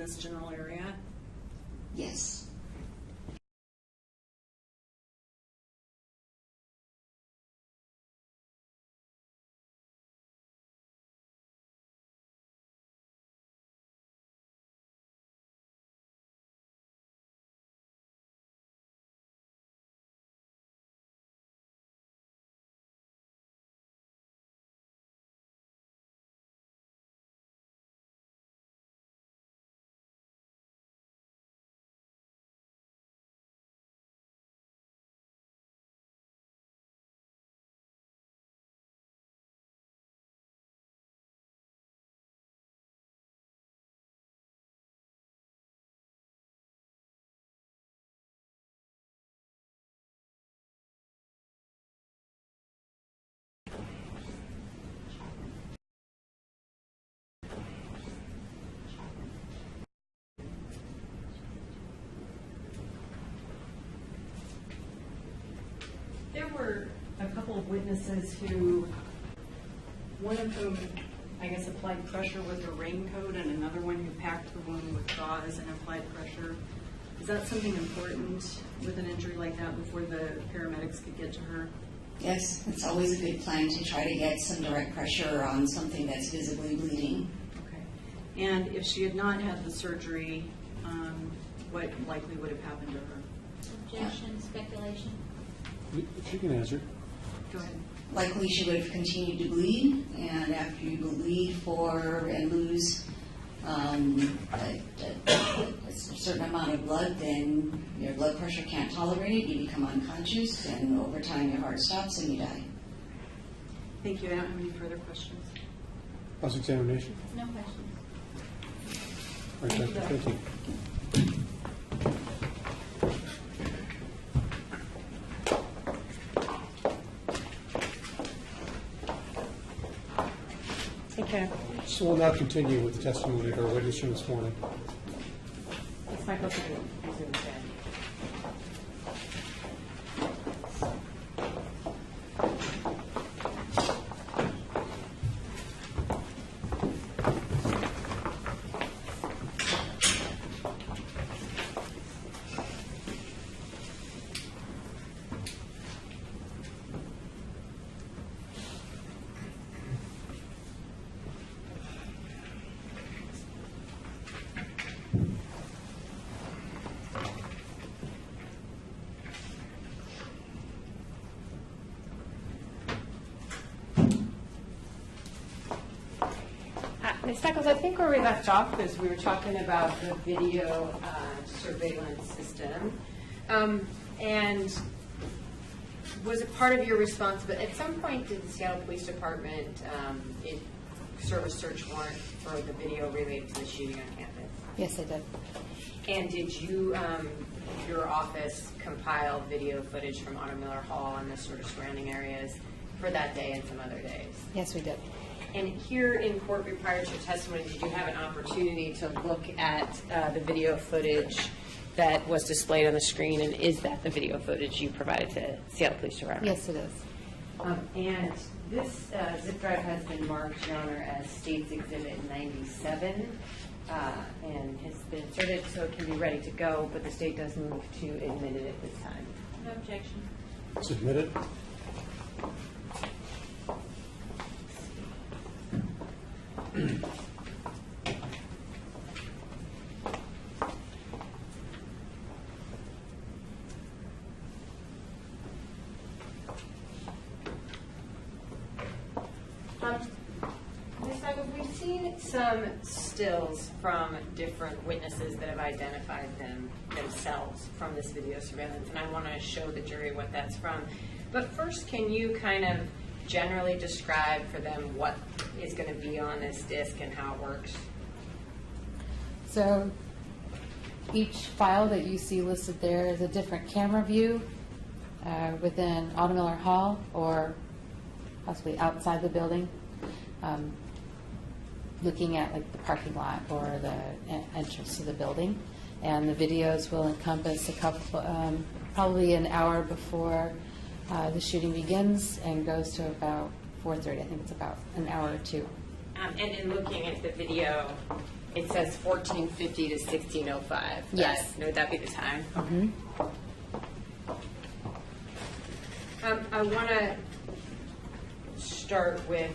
this general area? Yes. There were a couple of witnesses who, one of whom, I guess, applied pressure with a raincoat, and another one who packed the wound with gauze and applied pressure. Is that something important with an injury like that before the paramedics could get to her? Yes, it's always a good plan to try to get some direct pressure on something that's visibly bleeding. Okay. And if she had not had the surgery, what likely would have happened to her? Objection, speculation. She can answer. Go ahead. Likely she would have continued to bleed, and after you bleed for and lose a certain amount of blood, then your blood pressure can't tolerate it, you become unconscious, and over time your heart stops and you die. Thank you. I don't have any further questions. Cross-examination. No questions. All right, Dr. Fenton. Okay. So we'll now continue with the testimony of our witness from this morning. It's Michael to resume again. Ms. Steckles, I think where we left off is we were talking about the video surveillance system. And was it part of your responsibility? At some point, did the Seattle Police Department serve a search warrant for the video related to the shooting on campus? Yes, I did. And did you, your office, compile video footage from Otto Miller Hall and the sort of surrounding areas for that day and some other days? Yes, we did. And here in court, prior to your testimony, did you have an opportunity to look at the video footage that was displayed on the screen? And is that the video footage you provided to Seattle Police Department? Yes, it is. And this zip drive has been marked, Your Honor, as State's Exhibit 97 and has been inserted so it can be ready to go, but the state does move to admit it at this time. No objection. Submit it. Ms. Douglas, we've seen some stills from different witnesses that have identified themselves from this video surveillance, and I want to show the jury what that's from. But first, can you kind of generally describe for them what is going to be on this disc and how it works? So each file that you see listed there is a different camera view within Otto Miller Hall or possibly outside the building, looking at like the parking lot or the entrance to the building. And the videos will encompass a couple, probably an hour before the shooting begins and goes to about 4:30. I think it's about an hour or two. And in looking at the video, It says 1450 to 1605. Yes. Would that be the time? Okay. I want to start with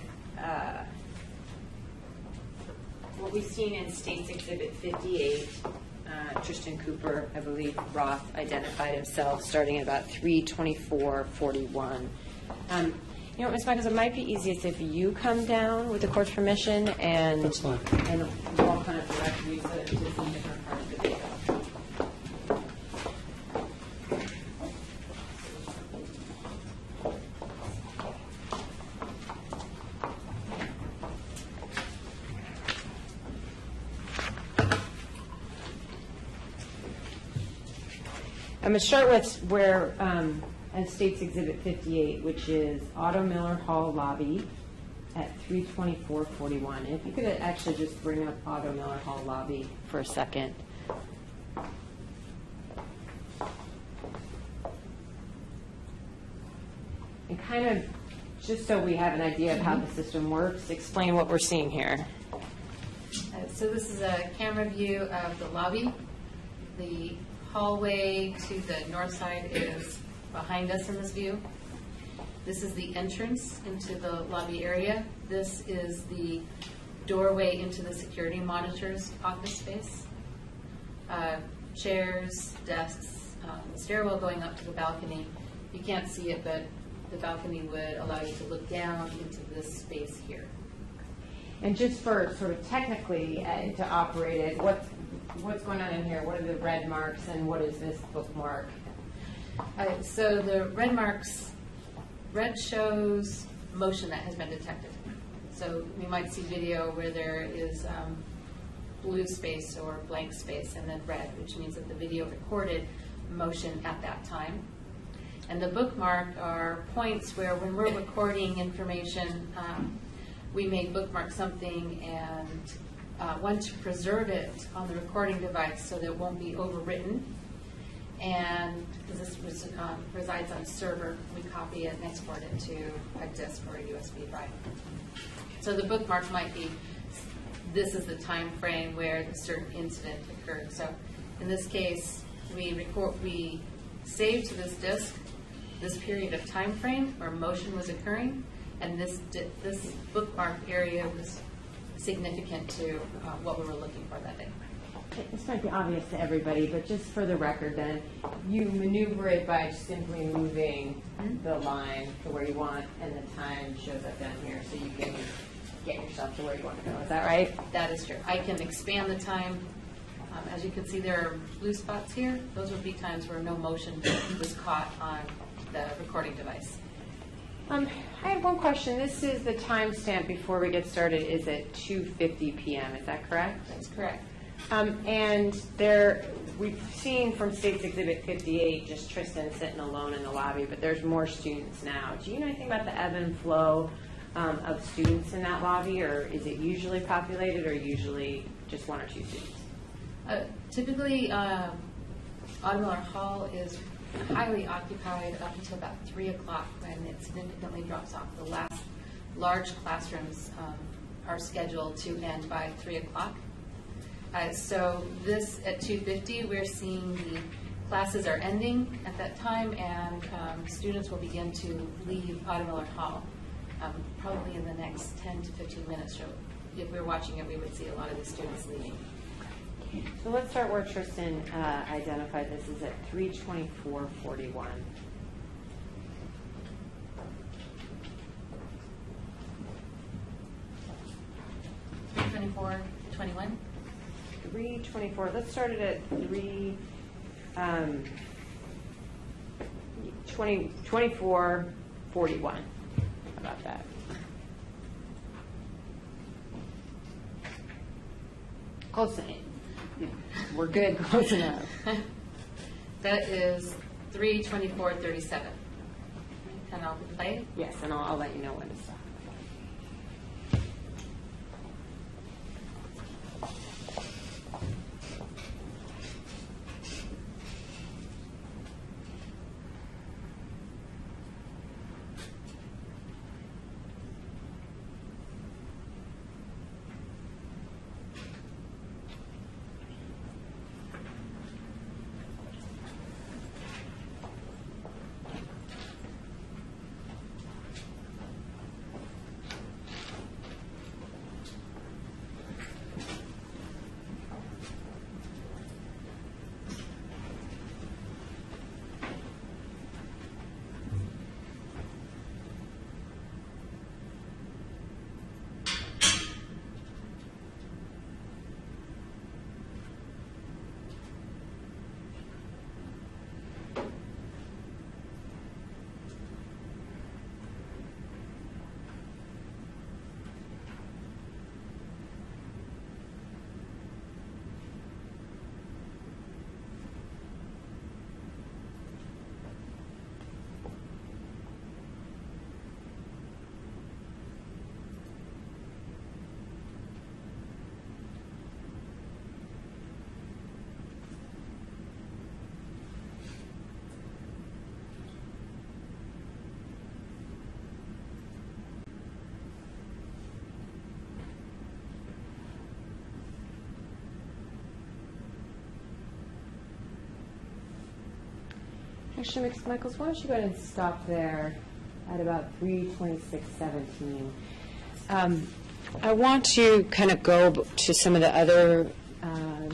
what we've seen in State's Exhibit 58. Tristan Cooper, I believe Roth identified himself starting at about 3:24:41. You know, Ms. Michaels, it might be easiest if you come down with the court's permission and That's fine. and we'll kind of direct you to some different parts of the video. I'm going to start with where, and State's Exhibit 58, which is Otto Miller Hall lobby at 3:24:41. If you could actually just bring up Otto Miller Hall lobby for a second. And kind of, just so we have an idea of how the system works, explain what we're seeing here. So this is a camera view of the lobby. The hallway to the north side is behind us in this view. This is the entrance into the lobby area. This is the doorway into the security monitor's office space. Chairs, desks, stairwell going up to the balcony. You can't see it, but the balcony would allow you to look down into this space here. And just for sort of technically to operate it, what's going on in here? What are the red marks and what is this bookmark? So the red marks, red shows motion that has been detected. So we might see video where there is blue space or blank space and then red, which means that the video recorded motion at that time. And the bookmark are points where when we're recording information, we may bookmark something and want to preserve it on the recording device so that it won't be overwritten. And because this resides on a server, we copy it and export it to a disk or a USB drive. So the bookmark might be, this is the time frame where the certain incident occurred. So in this case, we save to this disk this period of time frame where motion was occurring, and this bookmark area was significant to what we were looking for that day. This might be obvious to everybody, but just for the record then, you maneuver it by simply moving the line to where you want, and the time shows up down here so you can get yourself to where you want to go. Is that right? That is true. I can expand the time. As you can see, there are blue spots here. Those would be times where no motion was caught on the recording device. I have one question. This is the timestamp before we get started is at 2:50 p.m. Is that correct? That's correct. And we've seen from State's Exhibit 58 just Tristan sitting alone in the lobby, but there's more students now. Do you know anything about the ebb and flow of students in that lobby, or is it usually populated or usually just one or two students? Typically, Otto Miller Hall is highly occupied up until about 3 o'clock when it significantly drops off. The last large classrooms are scheduled to end by 3 o'clock. So this at 2:50, we're seeing the classes are ending at that time, and students will begin to leave Otto Miller Hall probably in the next 10 to 15 minutes. So if we were watching it, we would see a lot of the students leaving. So let's start where Tristan identified this is at 3:24:41. $24, $21. 3:24. Let's start it at 24:41. How about that? Close enough. We're good. Close enough. That is 3:24:37. And I'll play. Yes, and I'll let you know when to stop. Actually, Mr. Michaels, why don't you go ahead and stop there at about 3:26:17. I want to kind of go to some of the other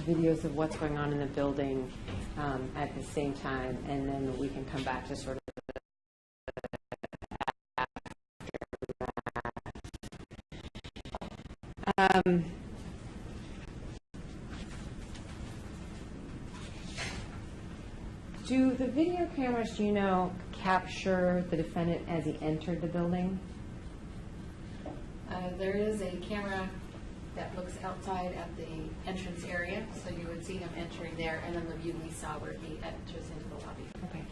videos of what's going on in the building at the same time, and then we can come back to sort of do the video cameras, do you know, capture the defendant as he entered the building? There is a camera that looks outside at the entrance area, so you would see him entering there, and then the view we saw where he enters into the lobby. Okay.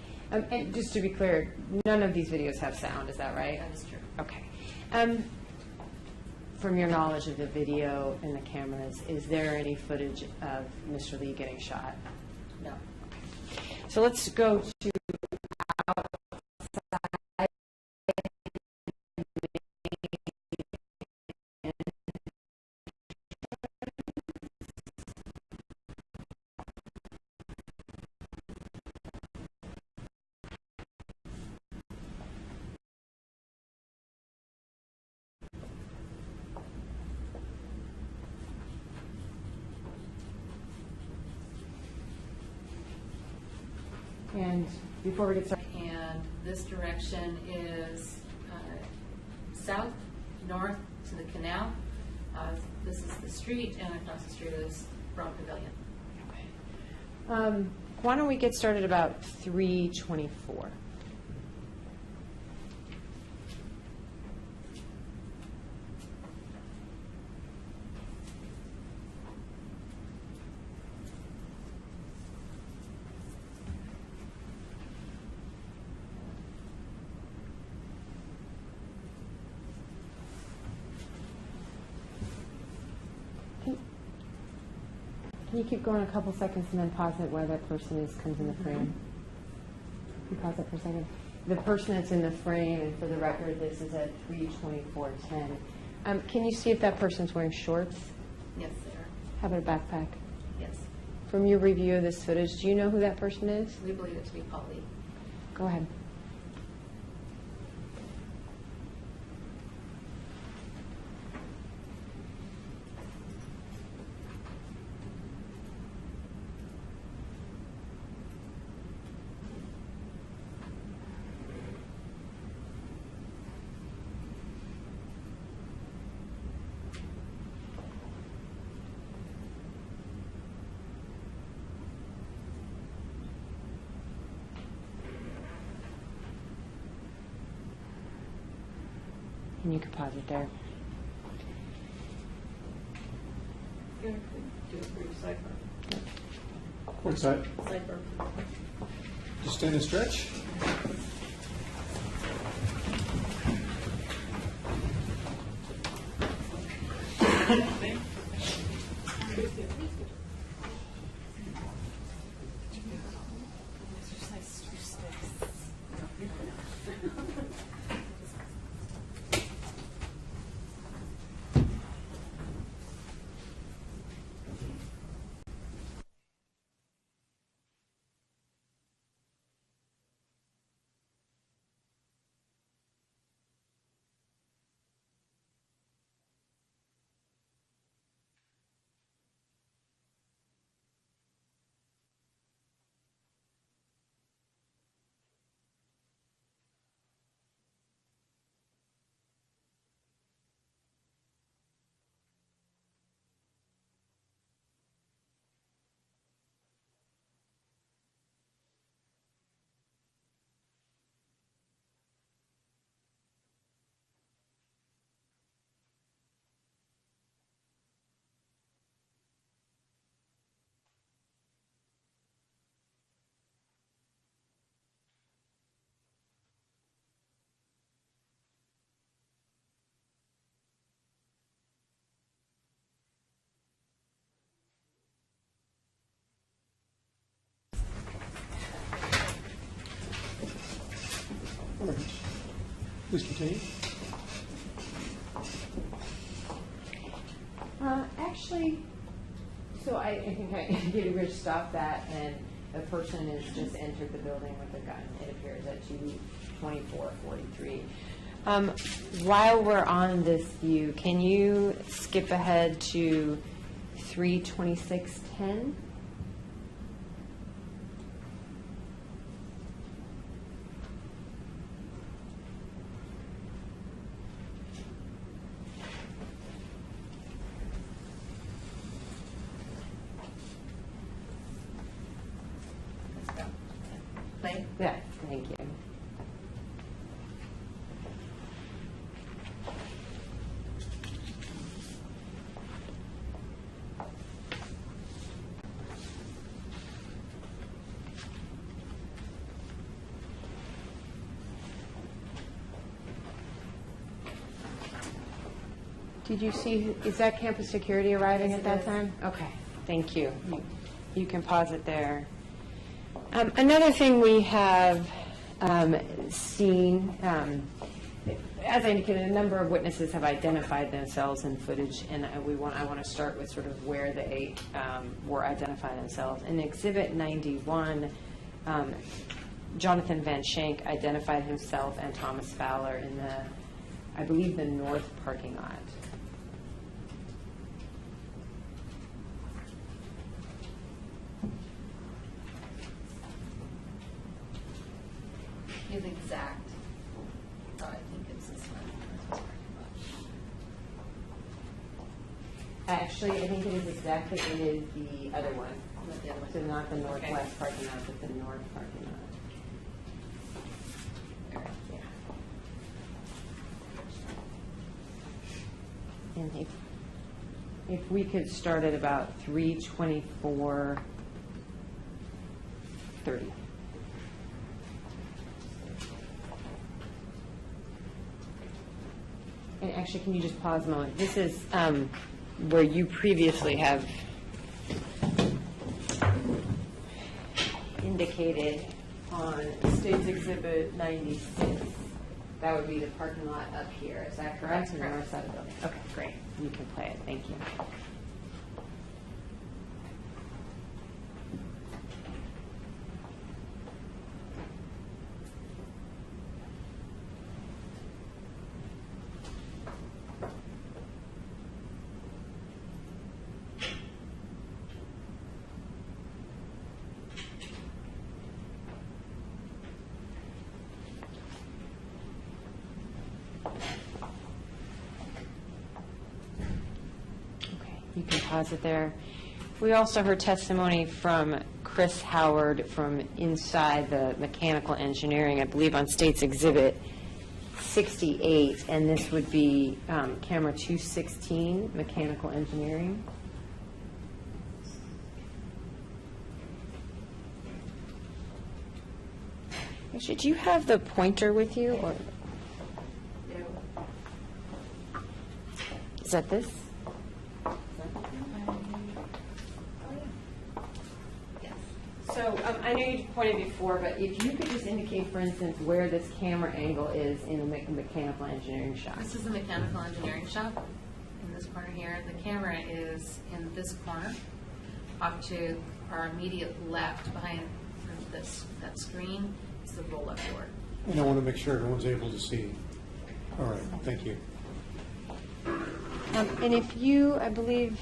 And just to be clear, none of these videos have sound, is that right? That is true. Okay. From your knowledge of the video and the cameras, is there any footage of Mr. Lee getting shot? No. So let's go to and before we get started. And this direction is south, north to the canal. This is the street, and across the street is Brown Pavilion. Why don't we get started about 3:24? Can you keep going a couple seconds and then pause it where that person comes in the frame? Can you pause it for a second? The person that's in the frame, and for the record, this is at 3:24:10. Can you see if that person's wearing shorts? Yes, there. How about a backpack? Yes. From your review of this footage, do you know who that person is? We believe it to be Paul Lee. Go ahead. And you can pause it there. What's that? Just stand and stretch. All right. Please continue. Actually, so I think I did a rich stop that, and a person has just entered the building with a gun, it appears, at 22443. While we're on this view, can you skip ahead to 32610? Play. Yeah, thank you. Did you see, is that campus security arriving at that time? Okay, thank you. You can pause it there. Another thing we have seen, as I indicated, a number of witnesses have identified themselves in footage, and I want to start with sort of where they were identifying themselves. In Exhibit 91, Jonathan Van Shank identified himself and Thomas Fowler in the, I believe, the north parking lot. Is exact. Oh, I think it's this one. Actually, I think it is exactly, it is the other one. Not the other one. So not the northwest Okay. parking lot, but the north parking lot. Yeah. And if we could start at about 3:24:30. And actually, can you just pause a moment? This is where you previously have indicated on State's Exhibit 96. That would be the parking lot up here. Is that correct? On the north side of the building. Okay, great. You can play it. Thank you. You can pause it there. We also heard testimony from Chris Howard from inside the mechanical engineering, I believe on State's Exhibit 68, and this would be camera 216, mechanical engineering. Actually, do you have the pointer with you, or is that this? So I know you pointed before, but if you could just indicate, for instance, where this camera angle is in the mechanical engineering shop. This is the mechanical engineering shop in this corner here. The camera is in this corner, off to our immediate left behind that screen. It's the roll-up door. And I want to make sure everyone's able to see. All right, thank you. And if you, I believe,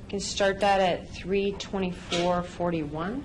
can start that at 3:24:41.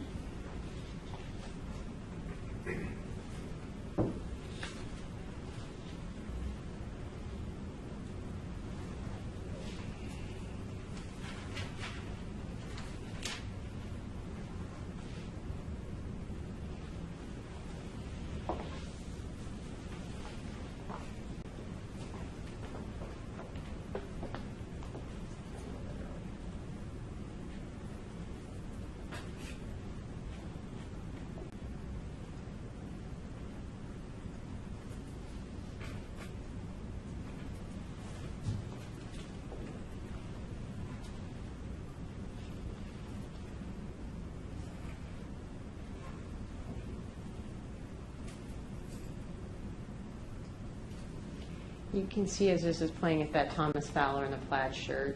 You can see as this is playing at that Thomas Fowler in the plaid shirt.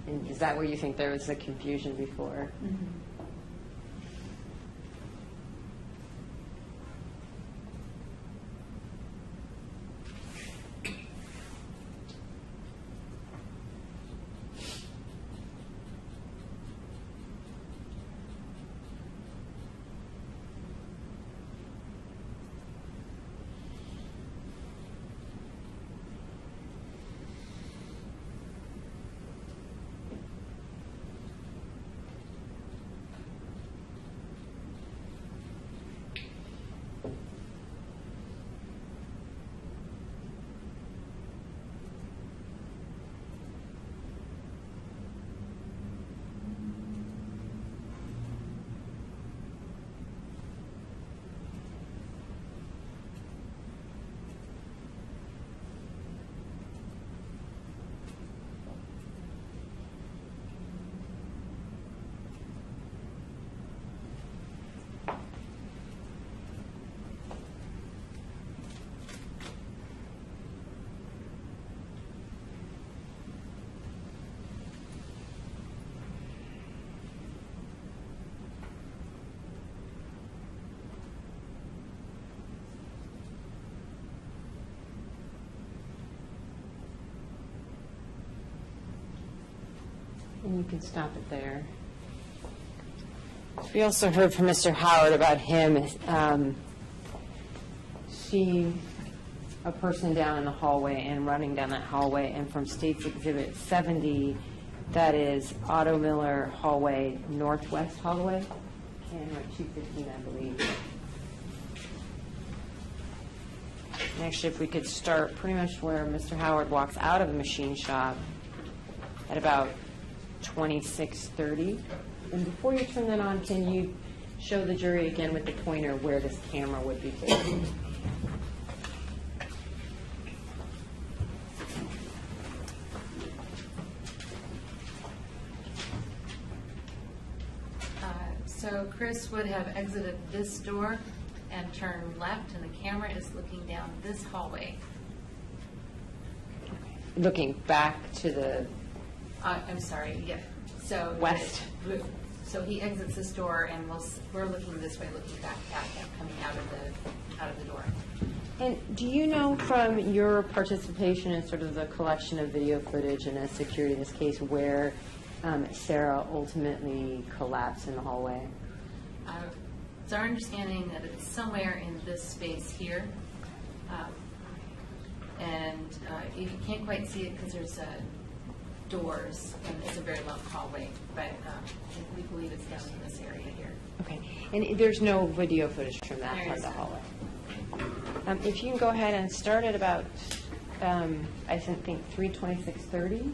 And is that where you think there was a confusion before? And you can stop it there. We also heard from Mr. Howard about him seeing a person down in the hallway and running down that hallway, and from State's Exhibit 70, that is Otto Miller hallway, northwest hallway, camera 215, I believe. And actually, if we could start pretty much where Mr. Howard walks out of the machine shop at about 26:30. And before you turn that on, can you show the jury again with the pointer where this camera would be facing? So Chris would have exited this door and turned left, and the camera is looking down this hallway. Looking back to the I'm sorry, yeah. So West. So he exits this door, and we're looking this way, looking back at him coming out of the door. And do you know from your participation in sort of the collection of video footage and as security in this case where Sarah ultimately collapsed in the hallway? It's our understanding that it's somewhere in this space here. And you can't quite see it because there's doors, and it's a very long hallway, but we believe it's down in this area here. Okay. And there's no video footage from that There part of the isn't. hallway? If you can go ahead and start at about, I think 3:26:30.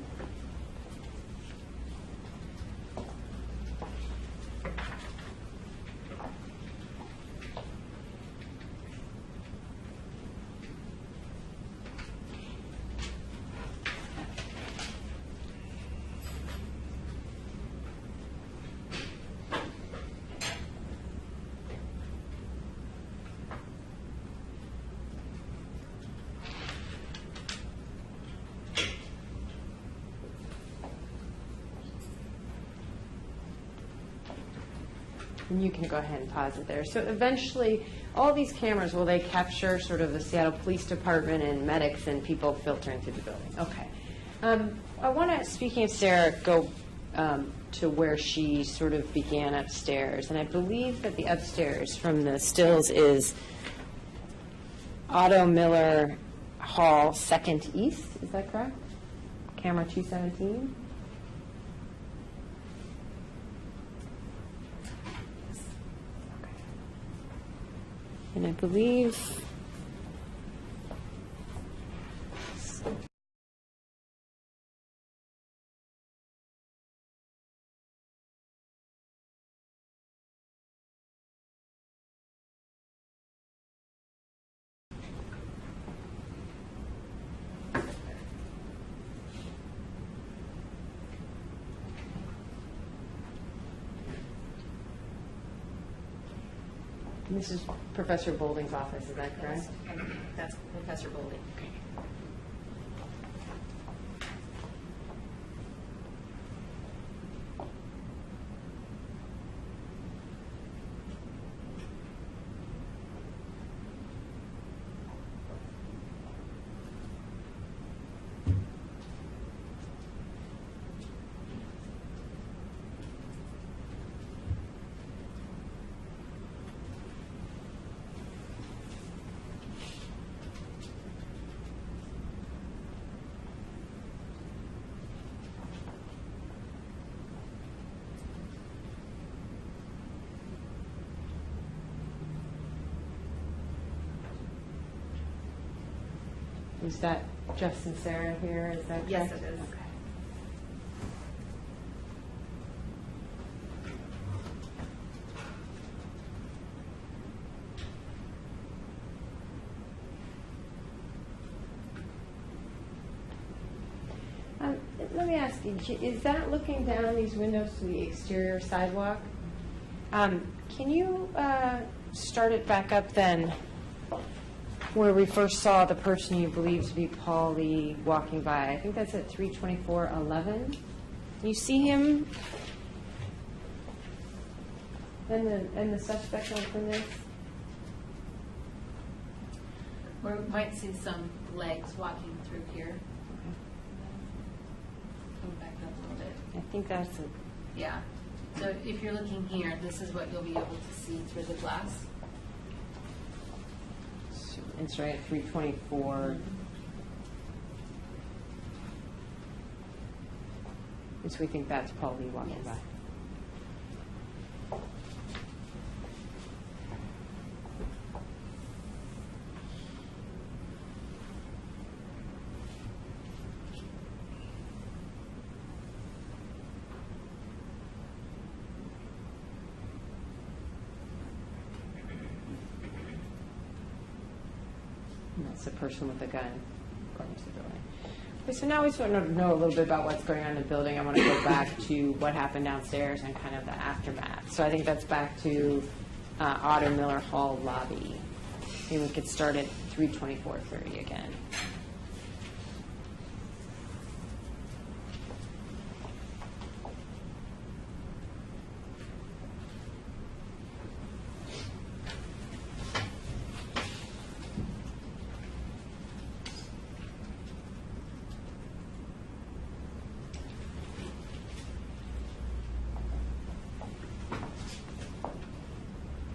And you can go ahead and pause it there. So eventually, all these cameras, will they capture sort of the Seattle Police Department and medics and people filtering through the building? Okay. I want to, speaking of Sarah, go to where she sort of began upstairs. And I believe that the upstairs from the stills is Otto Miller Hall, 2nd East. Is that correct? Camera 217. And I believe this is Professor Boulding's office, is that correct? That's Professor Boulding. Is that Justin Sarah here, is that correct? Yes, it is. Okay. Let me ask you, is that looking down these windows to the exterior sidewalk? Can you start it back up then, where we first saw the person you believe to be Paul Lee walking by? I think that's at 32411. Can you see him? And the suspect from this? We might see some legs walking through here. Come back up a little bit. I think that's it. Yeah. So if you're looking here, this is what you'll be able to see through the glass. It's right at 324. So we think that's Paul Lee walking Yes. by. And that's the person with the gun going to the building. Okay, so now we sort of know a little bit about what's going on in the building. I want to go back to what happened downstairs and kind of the aftermath. So I think that's back to Otto Miller Hall lobby. Maybe we could start at 324:30 again.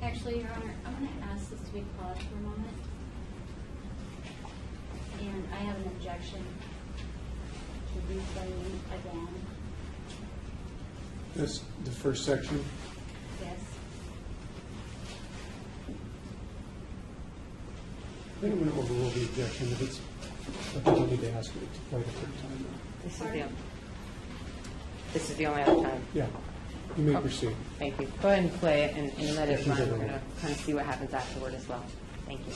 Actually, Your Honor, I'm going to ask this to be paused for a moment. And I have an objection to replaying again. That's the first section. Yes. I think I'm going to overrule the objection. If it's, I think I need to ask you to play the third time. This is the only other time. Yeah, you may proceed. Thank you. Go ahead and play it and let it If you run. did We're it. going to kind of see what happens afterward as well. Thank you.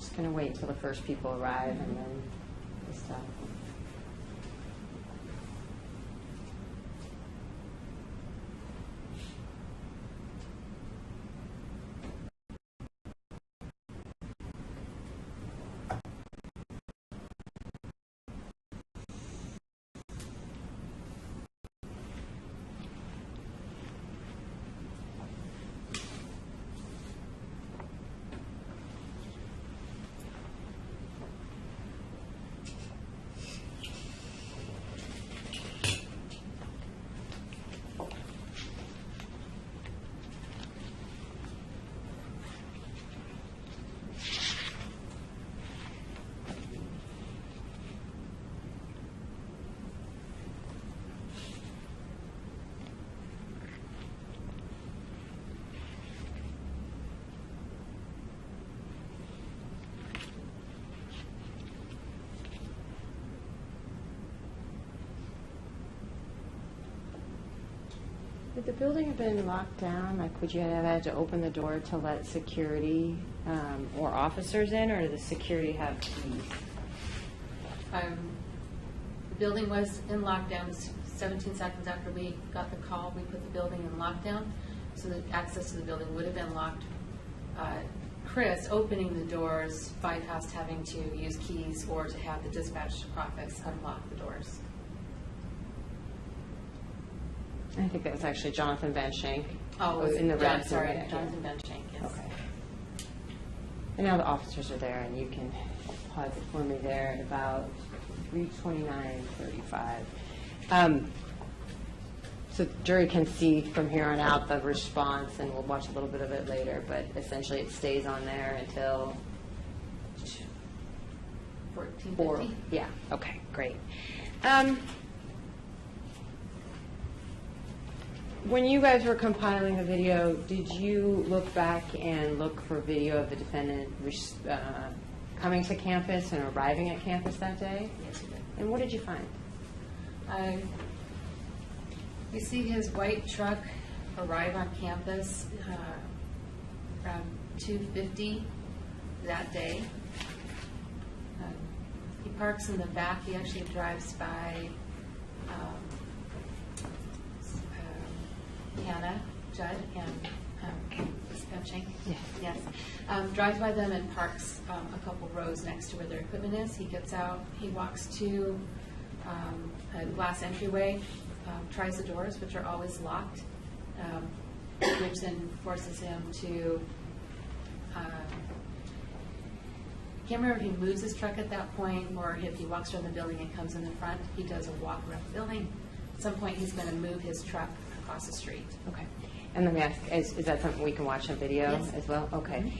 Just going to wait until the first people arrive and then the stuff. Would the building have been locked down? Like, would you have had to open the door to let security or officers in, or did the security have keys? The building was in lockdown. 17 seconds after we got the call, we put the building in lockdown, so that access to the building would have been locked. Chris opening the doors bypassed having to use keys or to have the dispatch office unlock the doors. I think that was actually Jonathan Van Shank. Oh, was in the yeah, red sorry, area. Jonathan Van Shank, yes. Okay. And now the officers are there, and you can pause it for me there at about 3:29:35. So the jury can see from here on out the response, and we'll watch a little bit of it later, but essentially it stays on there until 14:50. Yeah, okay, great. When you guys were compiling the video, did you look back and look for video of the defendant coming to campus and arriving at campus that day? Yes, we did. And what did you find? You see his white truck arrive on campus around 2:50 that day. He parks in the back. He actually drives by Hannah, Judd, and Spenching. Yes. Drives by them and parks a couple rows next to where their equipment is. He gets out. He walks to a glass entryway, tries the doors, which are always locked, which then forces him to. Can't remember if he moves his truck at that point or if he walks around the building and comes in the front. He does a walk around the building. At some point, he's going to move his truck across the street. Okay. And let me ask, is that something we can watch on video Yes. as well? Okay.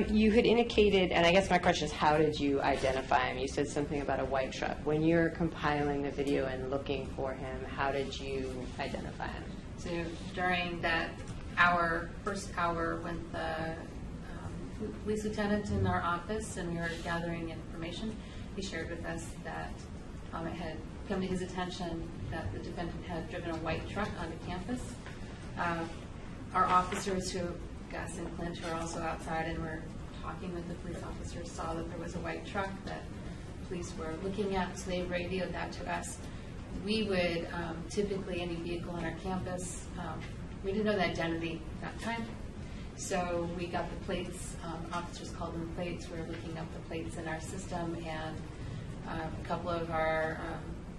You had indicated, and I guess my question is, how did you identify him? You said something about a white truck. When you're compiling the video and looking for him, how did you identify him? So during that first hour, when the police lieutenant in our office and we were gathering information, he shared with us that it had come to his attention that the defendant had driven a white truck onto campus. Our officers, Gus and Clint, who are also outside and were talking with the police officers, saw that there was a white truck that police were looking at, so they radioed that to us. We would typically, any vehicle on our campus, we didn't know the identity at that time, so we got the plates. Officers called them plates. We were looking up the plates in our system, and a couple of our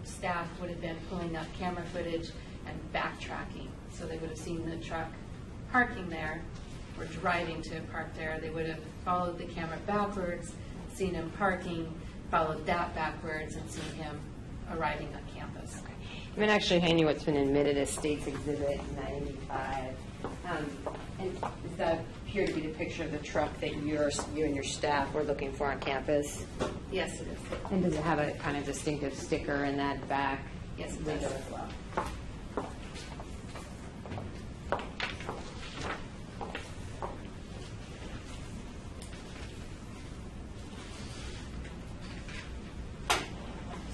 staff would have been pulling up camera footage and backtracking. So they would have seen the truck parking there or driving to park there. They would have followed the camera backwards, seen him parking, followed that backwards, and seen him arriving on campus. Okay. I'm going to actually hand you what's been admitted as State's Exhibit 95. And does that appear to be the picture of the truck that you and your staff were looking for on campus? Yes, it is. And does it have a kind of distinctive sticker in that back Yes, it window does. as well?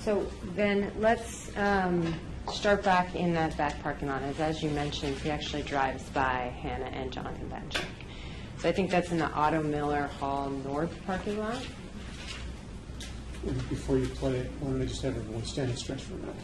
So then let's start back in that back parking lot. As you mentioned, he actually drives by Hannah and Jonathan Benchik. So I think that's in the Otto Miller Hall North parking lot. Before you play it, why don't I just have everyone stand and stretch for a minute?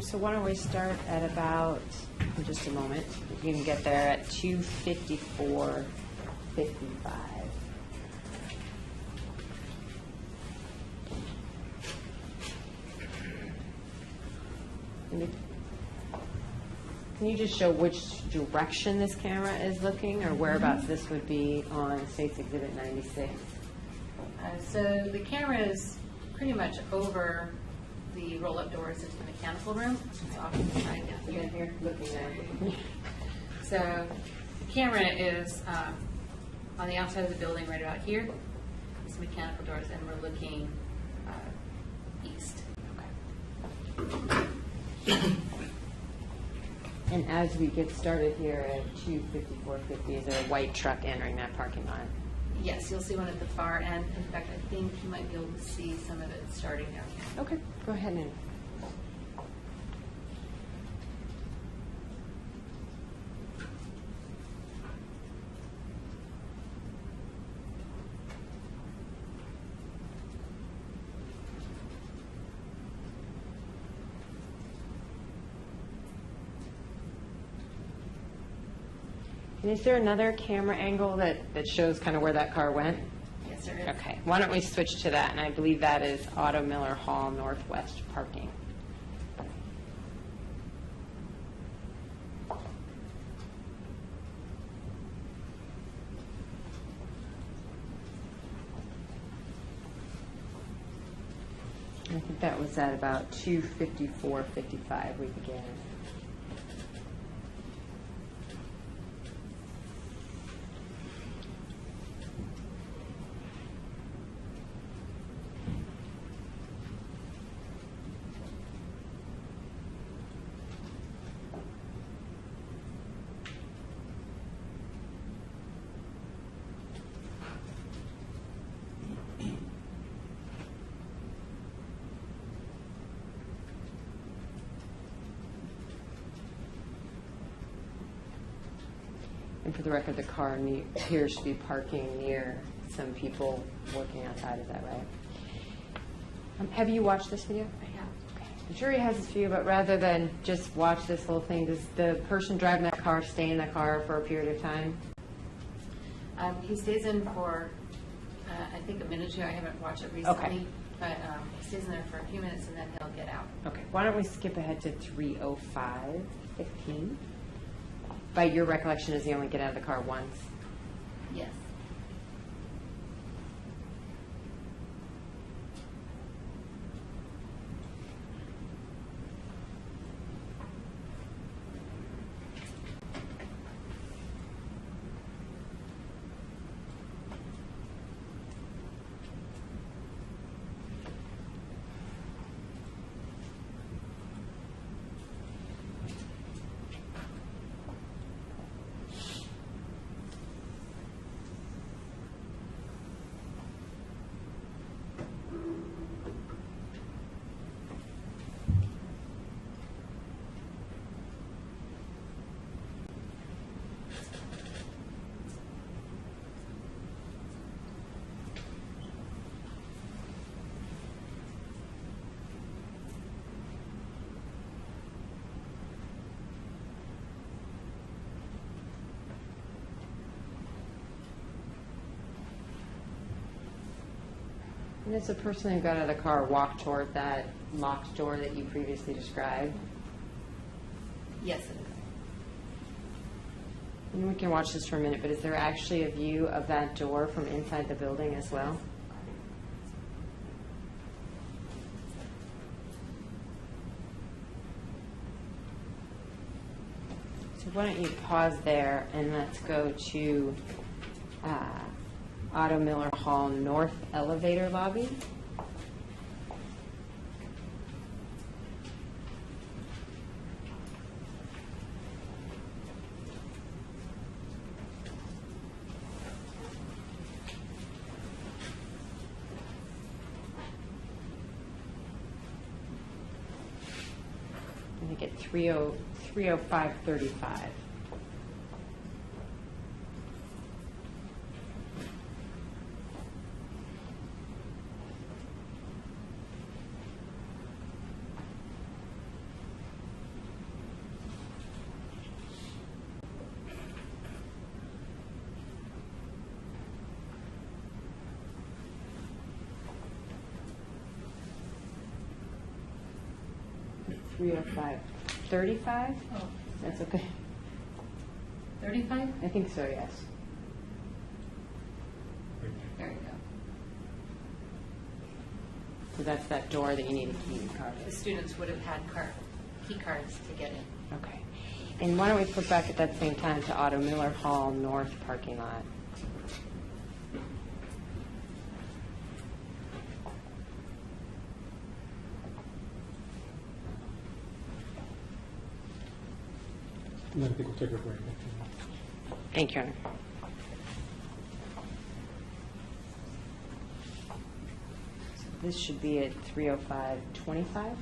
So why don't we start at about, in just a moment, you can get there at 2:54:55. Can you just show which direction this camera is looking, or whereabouts this would be on State's Exhibit 96? So the camera is pretty much over the roll-up doors into the mechanical room. It's off to the side down here. Here, looking there. So the camera is on the outside of the building right about here. These mechanical doors, and we're looking east. And as we get started here at 2:54:50, is there a white truck entering that parking lot? Yes, you'll see one at the far end. In fact, I think you might be able to see some of it starting down here. Okay, go ahead and. And is there another camera angle that shows kind of where that car went? Yes, there is. Okay, why don't we switch to that? And I believe that is Otto Miller Hall Northwest parking. I think that was at about 2:54:55 we began. And for the record, the car appears to be parking near some people working outside. Is that right? Have you watched this video? I have. Okay. The jury has this video, but rather than just watch this whole thing, does the person driving that car stay in the car for a period of time? He stays in for, I think, a minute or two. I haven't watched it recently. Okay. But he stays in there for a few minutes and then he'll get out. Okay. Why don't we skip ahead to 3:05:15? By your recollection, does he only get out of the car once? Yes. And does the person who got out of the car walk toward that locked door that you previously described? Yes, it is. And we can watch this for a minute, but is there actually a view of that door from inside the building as well? So why don't you pause there and let's go to Otto Miller Hall North Elevator Lobby. I think at 30535. $305.35? Oh, That's okay. 35? I think so, yes. There you go. So that's that door that you need a key card. The students would have had key cards to get in. Okay. And why don't we flip back at that same time to Otto Miller Hall North parking lot? And then I think we'll take a break. Thank you, Honor. This should be at 30525.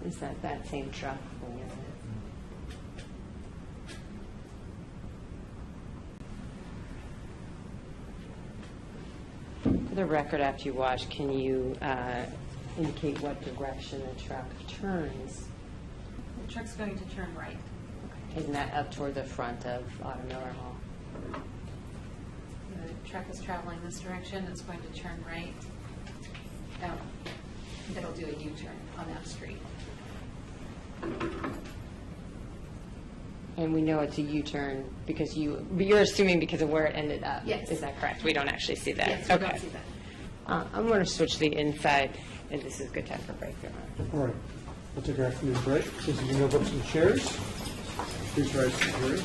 Is that same truck? For the record, after you watch, can you indicate what direction the truck turns? The truck's going to turn right. Isn't that up toward the front of Otto Miller Hall? The truck is traveling this direction. It's going to turn right. It'll do a U-turn on that street. And we know it's a U-turn because you're assuming because of where it ended up. Yes. Is that correct? We don't actually see that. Yes, we okay. don't see that. I'm going to switch to the inside, and this is a good time for a break. All right, we'll take our afternoon break. This is your notebooks and chairs. Please rise to the jury.